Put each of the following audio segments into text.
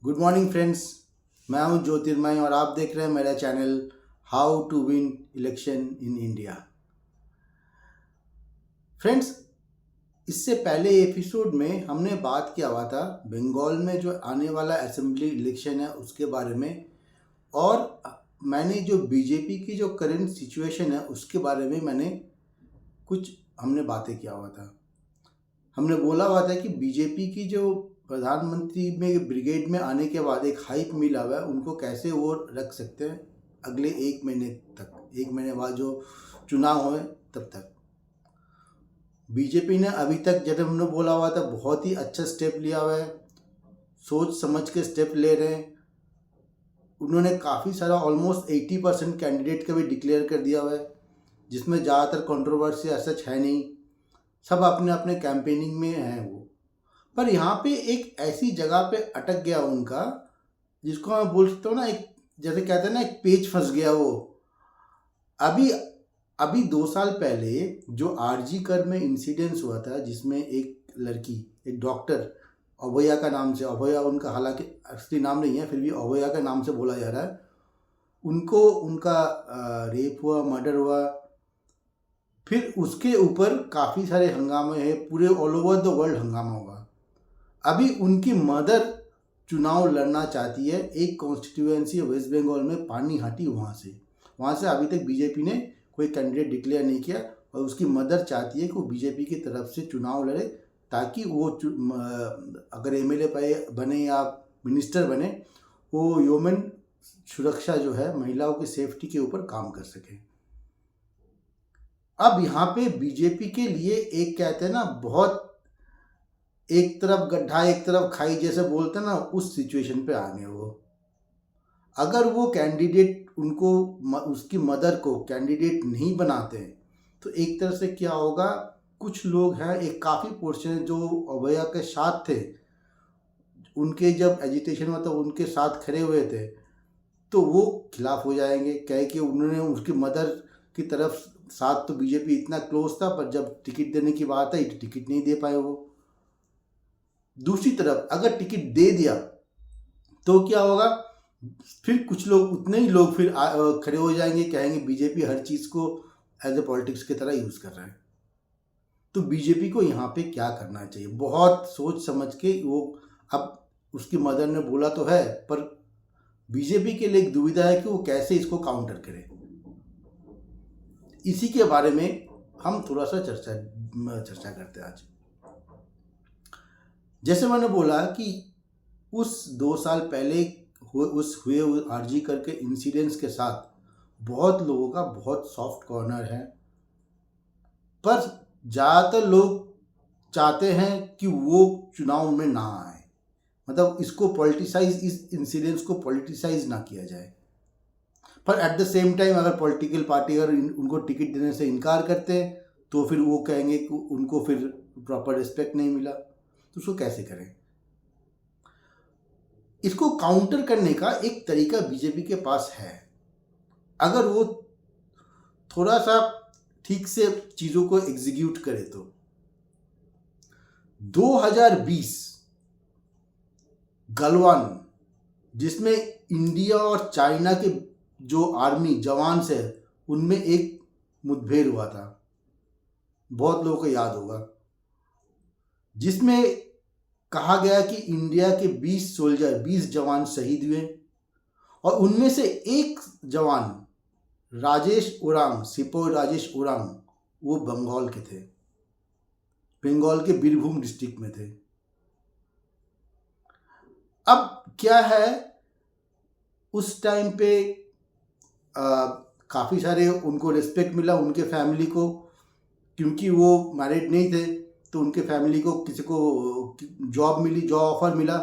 Good morning friends. मैं हूं ज्योतिर्मय और आप देख रहे हैं मेरा channel how to win election in India. Friends, इससे पहले एपिसोड में हमने बात किया हुआ था बंगाल में जो आने वाला असेंबली इलेक्शन है उसके बारे में, और मैंने जो बीजेपी की जो करंट सिचुएशन है उसके बारे में कुछ हमने बातें किया हुआ था। हमने बोला हुआ था कि बीजेपी की जो प्रधानमंत्री में ब्रिगेड में आने के बाद एक हाइप मिला हुआ है, उनको कैसे वो रख सकते हैं अगले 1 महीने तक, 1 महीने बाद जो चुनाव होए तब तक। बीजेपी ने अभी तक, जब हमने बोला हुआ था, बहुत ही अच्छा स्टेप लिया हुआ है, सोच समझ के स्टेप ले रहे हैं। उन्होंने काफ़ी सारा ऑलमोस्ट 80% कैंडिडेट का भी डिक्लेयर कर दिया हुआ है, जिसमें ज़्यादातर कंट्रोवर्सी ऐसा है नहीं, सब अपने अपने कैंपेनिंग में हैं वो। पर यहाँ पे एक ऐसी जगह पे अटक गया उनका, जिसको मैं बोल सकता हूँ ना, एक जैसे कहते हैं ना, एक पेच फंस गया वो। अभी अभी 2 साल पहले जो आरजी कर में इंसिडेंस हुआ था, जिसमें एक लड़की, एक डॉक्टर, अभया का नाम से, अभया उनका हालांकि असली नाम नहीं है, फिर भी अभया का नाम से बोला जा रहा है, उनको उनका रेप हुआ, मर्डर हुआ। फिर उसके ऊपर काफ़ी सारे हंगामे हैं, पूरे ऑल ओवर द वर्ल्ड हंगामा हुआ। अभी उनकी मदर चुनाव लड़ना चाहती है एक कॉन्स्टिट्यूएंसी वेस्ट बंगाल में, पानीहाटी, वहाँ से अभी तक बीजेपी ने कोई कैंडिडेट डिक्लेयर नहीं किया, और उसकी मदर चाहती है कि वो बीजेपी की तरफ से चुनाव लड़े, ताकि वो अगर एमएलए बने या मिनिस्टर बने, वो ह्यूमन सुरक्षा जो है, महिलाओं की सेफ्टी के ऊपर काम कर सके। अब यहाँ पे बीजेपी के लिए एक, कहते हैं ना, बहुत एक तरफ गड्ढा एक तरफ खाई जैसे बोलते हैं ना, उस सिचुएशन पे आ गए वो। अगर वो कैंडिडेट उनको, उसकी मदर को कैंडिडेट नहीं बनाते हैं, तो एक तरह से क्या होगा, कुछ लोग हैं, एक काफ़ी पोर्शन जो अभया के साथ थे, उनके जब एजिटेशन हुआ तो उनके साथ खड़े हुए थे, तो वो खिलाफ हो जाएंगे, कहे कि उन्होंने उसकी मदर की तरफ साथ, तो बीजेपी इतना क्लोज था, पर जब टिकट देने की बात आई तो टिकट नहीं दे पाए वो। दूसरी तरफ अगर टिकट दे दिया तो क्या होगा, फिर कुछ लोग, उतने ही लोग फिर खड़े हो जाएंगे, कहेंगे बीजेपी हर चीज़ को एज ए पॉलिटिक्स की तरह यूज़ कर रहा है। तो बीजेपी को यहाँ पे क्या करना चाहिए, बहुत सोच समझ के वो, अब उसकी मदर ने बोला तो है, पर बीजेपी के लिए एक दुविधा है कि वो कैसे इसको काउंटर करे। इसी के बारे में हम थोड़ा सा चर्चा करते हैं आज। जैसे मैंने बोला कि उस 2 साल पहले हुए आरजी करके इंसिडेंट्स के साथ बहुत लोगों का बहुत सॉफ्ट कॉर्नर है, पर ज़्यादातर लोग चाहते हैं कि वो चुनाव में ना आए, मतलब इसको पॉलिटिसाइज, इस इंसिडेंट्स को पॉलिटिसाइज ना किया जाए। पर एट द सेम टाइम अगर पॉलिटिकल पार्टी अगर उनको टिकट देने से इनकार करते हैं, तो फिर वो कहेंगे कि उनको फिर प्रॉपर रिस्पेक्ट नहीं मिला, तो उसको कैसे करें। इसको काउंटर करने का एक तरीका बीजेपी के पास है, अगर वो थोड़ा सा ठीक से चीज़ों को एग्जीक्यूट करे तो। 2020 गलवान, जिसमें इंडिया और चाइना के जो आर्मी जवान से, उनमें एक मुठभेड़ हुआ था, बहुत लोगों को याद होगा, जिसमें कहा गया कि इंडिया के 20 सोल्जर, 20 जवान शहीद हुए, और उनमें से एक जवान राजेश ओरांग, सिपाही राजेश ओरांग, वो बंगाल के थे, बंगाल के बीरभूम डिस्ट्रिक्ट में थे। अब क्या है, उस टाइम पे काफ़ी सारे उनको रिस्पेक्ट मिला, उनके फैमिली को, क्योंकि वो मैरिड नहीं थे, तो उनके फैमिली को, किसी को जॉब मिली, जॉब ऑफर मिला,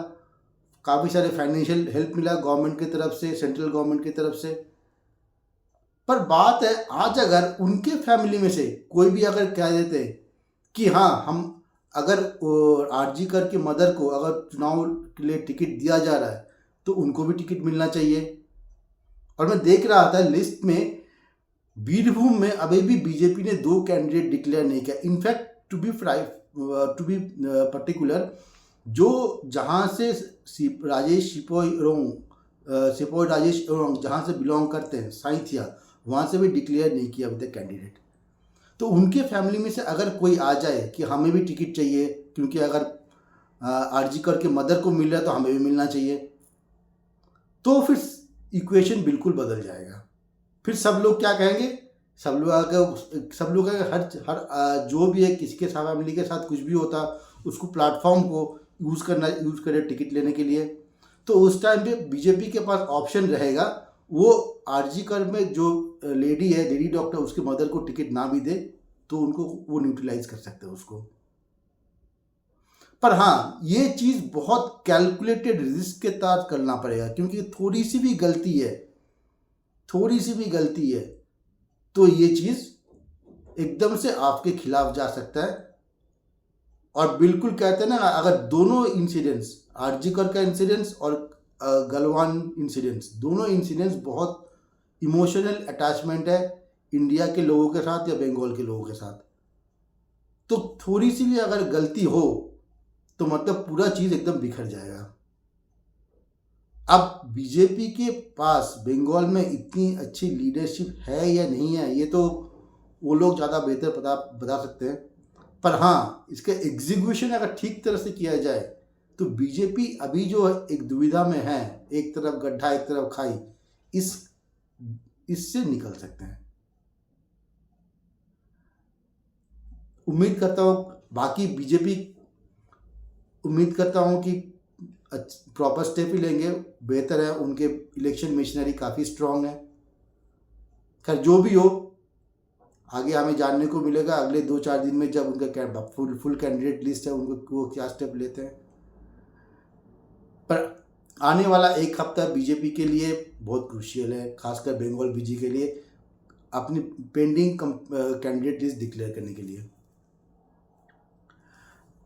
काफ़ी सारे फाइनेंशियल हेल्प मिला गवर्नमेंट की तरफ से, सेंट्रल गवर्नमेंट की तरफ से। पर बात है, आज अगर उनके फैमिली में से कोई भी अगर कह देते कि हाँ, हम अगर आरजी कर के मदर को अगर चुनाव के लिए टिकट दिया जा रहा है, तो उनको भी टिकट मिलना चाहिए। और मैं देख रहा था लिस्ट में, बीरभूम में अभी भी बीजेपी ने 2 कैंडिडेट डिक्लेयर नहीं किया। इनफैक्ट टू बी पर्टिकुलर, जो जहाँ से राजेश सिपोई राजेश ओरोंग जहाँ से बिलोंग करते हैं, साइथिया, वहाँ से भी डिक्लेयर नहीं किया अभी तक कैंडिडेट। तो उनके फैमिली में से अगर कोई आ जाए कि हमें भी टिकट चाहिए, क्योंकि अगर आरजी कर के मदर को मिल रहा है तो हमें भी मिलना चाहिए, तो फिर इक्वेशन बिल्कुल बदल जाएगा। फिर सब लोग क्या कहेंगे, सब लोग हर जो भी है, किसी के साथ फैमिली के साथ कुछ भी होता, उसको प्लेटफॉर्म को यूज़ करे टिकट लेने के लिए। तो उस टाइम पे बीजेपी के पास ऑप्शन रहेगा, वो आरजी कर में जो लेडी डॉक्टर उसके मदर को टिकट ना भी दे तो उनको वो न्यूट्रलाइज कर सकते हैं उसको। पर हाँ, ये चीज़ बहुत कैलकुलेटेड रिस्क के तहत करना पड़ेगा, क्योंकि थोड़ी सी भी गलती है तो ये चीज़ एकदम से आपके खिलाफ जा सकता है। और बिल्कुल कहते हैं ना, अगर दोनों इंसिडेंट्स, आरजी कर का इंसिडेंट्स और गलवान इंसिडेंट्स, दोनों इंसिडेंट्स बहुत इमोशनल अटैचमेंट है इंडिया के लोगों के साथ या बंगाल के लोगों के साथ। तो थोड़ी सी भी अगर गलती हो तो मतलब पूरा चीज़ एकदम बिखर जाएगा। अब बीजेपी के पास बंगाल में इतनी अच्छी लीडरशिप है या नहीं है, ये तो वो लोग ज़्यादा बेहतर बता सकते हैं। पर हाँ, इसका एग्जीक्यूशन अगर ठीक तरह से किया जाए तो बीजेपी अभी जो एक दुविधा में है, एक तरफ गड्ढा एक तरफ खाई, इससे निकल सकते हैं। उम्मीद करता हूँ कि प्रॉपर स्टेप ही लेंगे, बेहतर है। उनके इलेक्शन मशीनरी काफ़ी स्ट्रांग है। खैर जो भी हो, आगे हमें जानने को मिलेगा अगले 2-4 दिन में, जब उनका फुल कैंडिडेट लिस्ट है, उनको वो क्या स्टेप लेते हैं। पर आने वाला एक हफ्ता बीजेपी के लिए बहुत क्रूशियल है, खासकर बंगाल बीजी के लिए, अपनी पेंडिंग कैंडिडेट लिस्ट डिक्लेयर करने के लिए।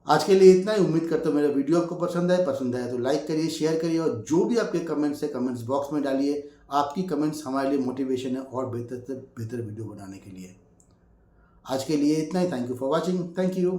आज के लिए इतना ही। उम्मीद करता हूँ मेरा वीडियो आपको पसंद आया तो लाइक करिए, शेयर करिए, और जो भी आपके कमेंट्स है कमेंट्स बॉक्स में डालिए। आपकी कमेंट्स हमारे लिए मोटिवेशन है और बेहतर से बेहतर वीडियो बनाने के लिए। आज के लिए इतना ही। Thank you for watching. Thank you.